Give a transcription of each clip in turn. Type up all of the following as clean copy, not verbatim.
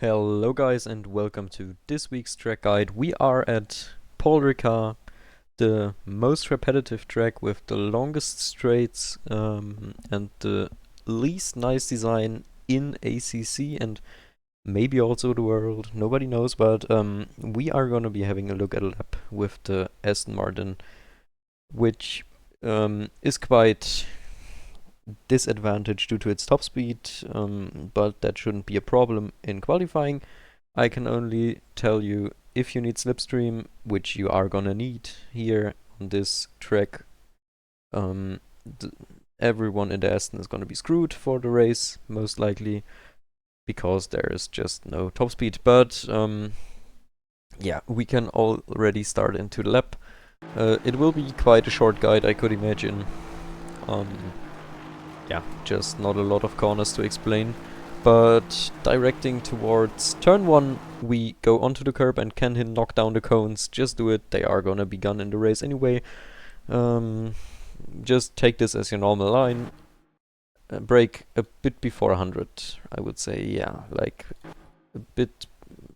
Hello guys and welcome to this week's track guide. We are at Paul Ricard, the most repetitive track with the longest straights and the least nice design in ACC and maybe also the world. Nobody knows, but we are gonna be having a look at a lap with the Aston Martin, which is quite disadvantage due to its top speed, but that shouldn't be a problem in qualifying. I can only tell you, if you need slipstream, which you are gonna need here on this track, everyone in the Aston is gonna be screwed for the race, most likely, because there is just no top speed. But yeah, we can already start into the lap. It will be quite a short guide, I could imagine. Yeah, just not a lot of corners to explain. But directing towards turn 1, we go onto the curb and can knock down the cones. Just do it, they are gonna be gone in the race anyway. Just take this as your normal line. Brake a bit before 100, I would say, yeah, like a bit.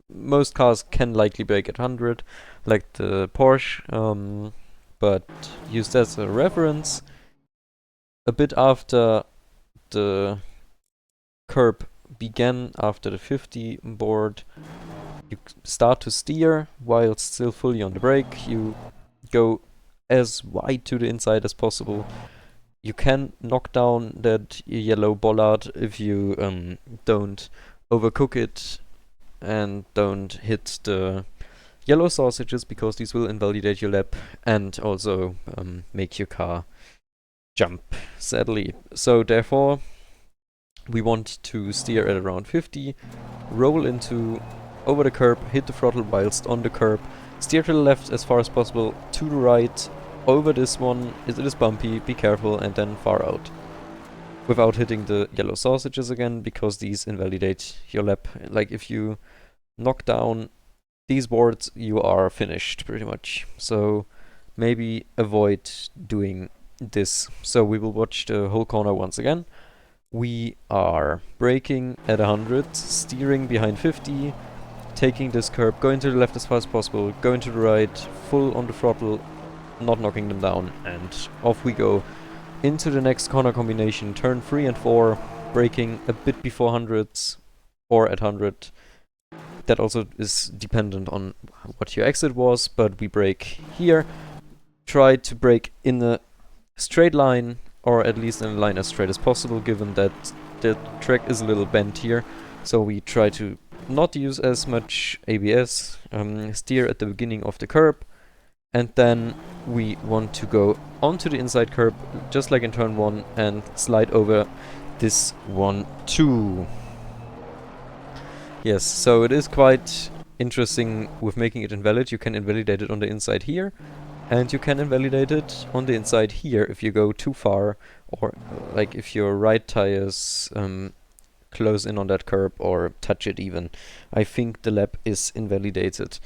Most cars can likely brake at 100, like the Porsche, but use that as a reference. A bit after the curb began, after the 50 board, you start to steer while still fully on the brake. You go as wide to the inside as possible. You can knock down that yellow bollard if you don't overcook it and don't hit the yellow sausages, because these will invalidate your lap and also make your car jump, sadly. So therefore, we want to steer at around 50, roll into over the curb, hit the throttle whilst on the curb, steer to the left as far as possible, to the right, over this one, it is bumpy, be careful, and then far out. Without hitting the yellow sausages again, because these invalidate your lap. Like, if you knock down these boards, you are finished, pretty much. So maybe avoid doing this. So we will watch the whole corner once again. We are braking at 100, steering behind 50, taking this curb, going to the left as far as possible, going to the right, full on the throttle, not knocking them down, and off we go into the next corner combination, turn 3 and 4, braking a bit before 100s or at 100. That also is dependent on what your exit was, but we brake here. Try to brake in a straight line, or at least in a line as straight as possible, given that the track is a little bent here. So we try to not use as much ABS, steer at the beginning of the curb, and then we want to go onto the inside curb, just like in turn 1, and slide over this one too. Yes, so it is quite interesting with making it invalid. You can invalidate it on the inside here, and you can invalidate it on the inside here if you go too far, or like if your right tires close in on that curb or touch it even. I think the lap is invalidated.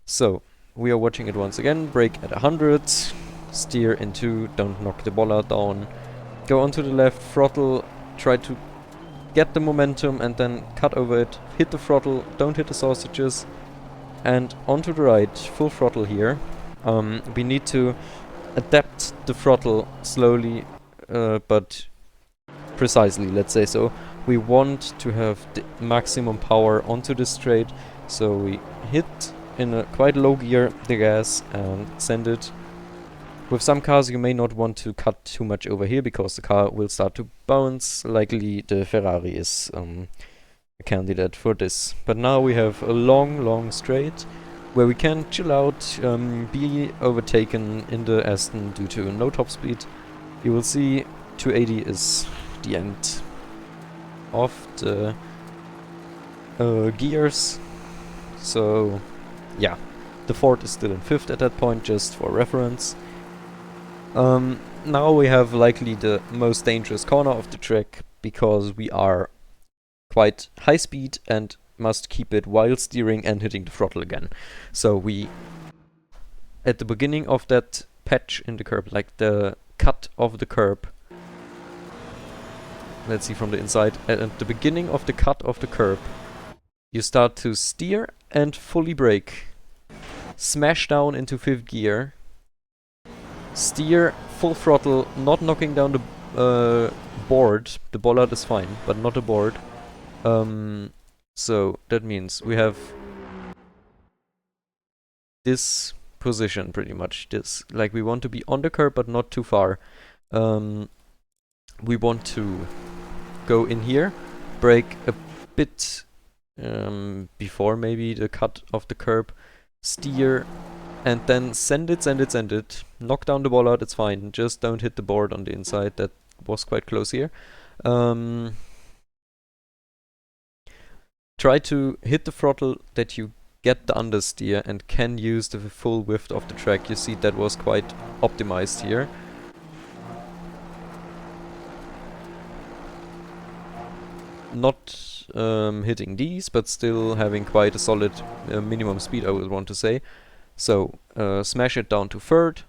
So we are watching it once again. Brake at 100, steer into, don't knock the bollard down, go onto the left, throttle, try to get the momentum and then cut over it, hit the throttle, don't hit the sausages, and onto the right, full throttle here. We need to adapt the throttle slowly, but precisely, let's say so. We want to have the maximum power onto this straight, so we hit in a quite low gear the gas and send it. With some cars you may not want to cut too much over here, because the car will start to bounce. Likely the Ferrari is a candidate for this. But now we have a long straight where we can chill out, be overtaken in the Aston due to no top speed. You will see 280 is the end of the gears. So yeah, the Ford is still in 5th at that point, just for reference. Now we have likely the most dangerous corner of the track, because we are quite high speed and must keep it while steering and hitting the throttle again. So we, at the beginning of that patch in the curb, like the cut of the curb, let's see from the inside, at the beginning of the cut of the curb, You start to steer and fully brake. Smash down into 5th gear. Steer full throttle, not knocking down the board. The bollard is fine, but not the board. So that means we have this position pretty much. This, like, we want to be on the curb but not too far. We want to go in here, brake a bit before maybe the cut of the curb, steer, and then send it. Knock down the bollard, it's fine. Just don't hit the board on the inside. That was quite close here. Try to hit the throttle that you get the understeer and can use the full width of the track. You see that was quite optimized here. Not hitting these, but still having quite a solid minimum speed, I would want to say. So smash it down to 3rd.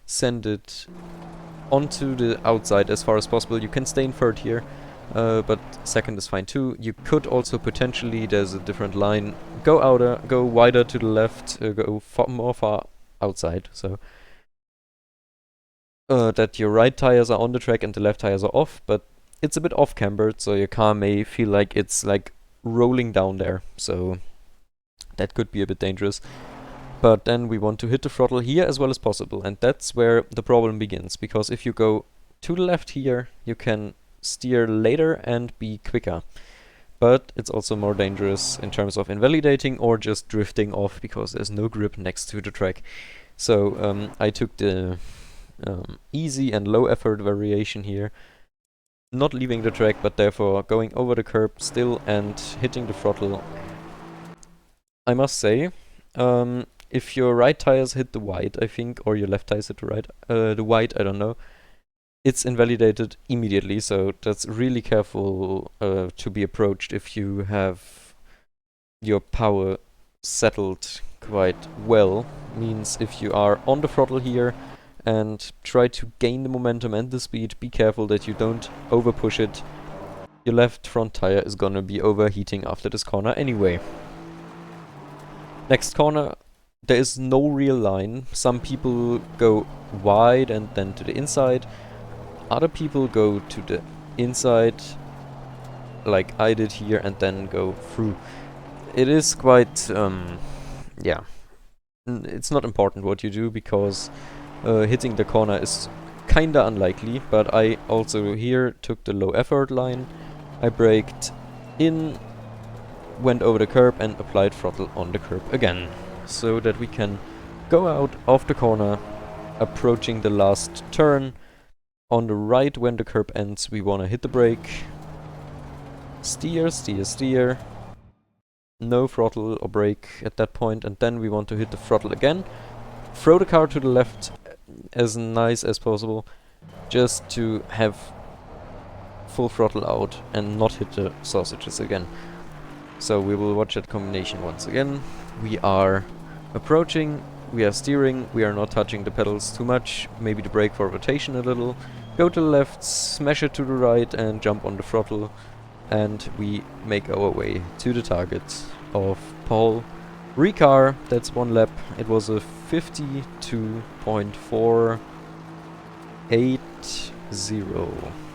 Send it onto the outside as far as possible. You can stay in 3rd here, but 2nd is fine too. You could also potentially, there's a different line, go outer, go wider to the left, go more far outside, so that your right tires are on the track and the left tires are off, but it's a bit off cambered, so your car may feel like it's like rolling down there, so that could be a bit dangerous. But then we want to hit the throttle here as well as possible, and that's where the problem begins, because if you go to the left here, you can steer later and be quicker. But it's also more dangerous in terms of invalidating or just drifting off because there's no grip next to the track. So I took the easy and low effort variation here, not leaving the track, but therefore going over the curb still and hitting the throttle. I must say, if your right tires hit the white, I think, or your left tires hit the white, I don't know, it's invalidated immediately, so that's really careful to be approached if you have your power settled quite well. Means if you are on the throttle here and try to gain the momentum and the speed, be careful that you don't over push it. Your left front tire is gonna be overheating after this corner anyway. Next corner, there is no real line. Some people go wide and then to the inside. Other people go to the inside, like I did here, and then go through. It is quite, yeah. It's not important what you do, because hitting the corner is kinda unlikely, but I also here took the low effort line. I braked in, went over the curb and applied throttle on the curb again, so that we can go out of the corner, approaching the last turn. On the right, when the curb ends, we want to hit the brake, steer, steer, steer, no throttle or brake at that point, and then we want to hit the throttle again, throw the car to the left as nice as possible, just to have full throttle out and not hit the sausages again. So we will watch that combination once again. We are approaching, we are steering, we are not touching the pedals too much, maybe the brake for rotation a little, go to the left, smash it to the right and jump on the throttle, and we make our way to the target of Paul Ricard. That's one lap. It was a 52.480.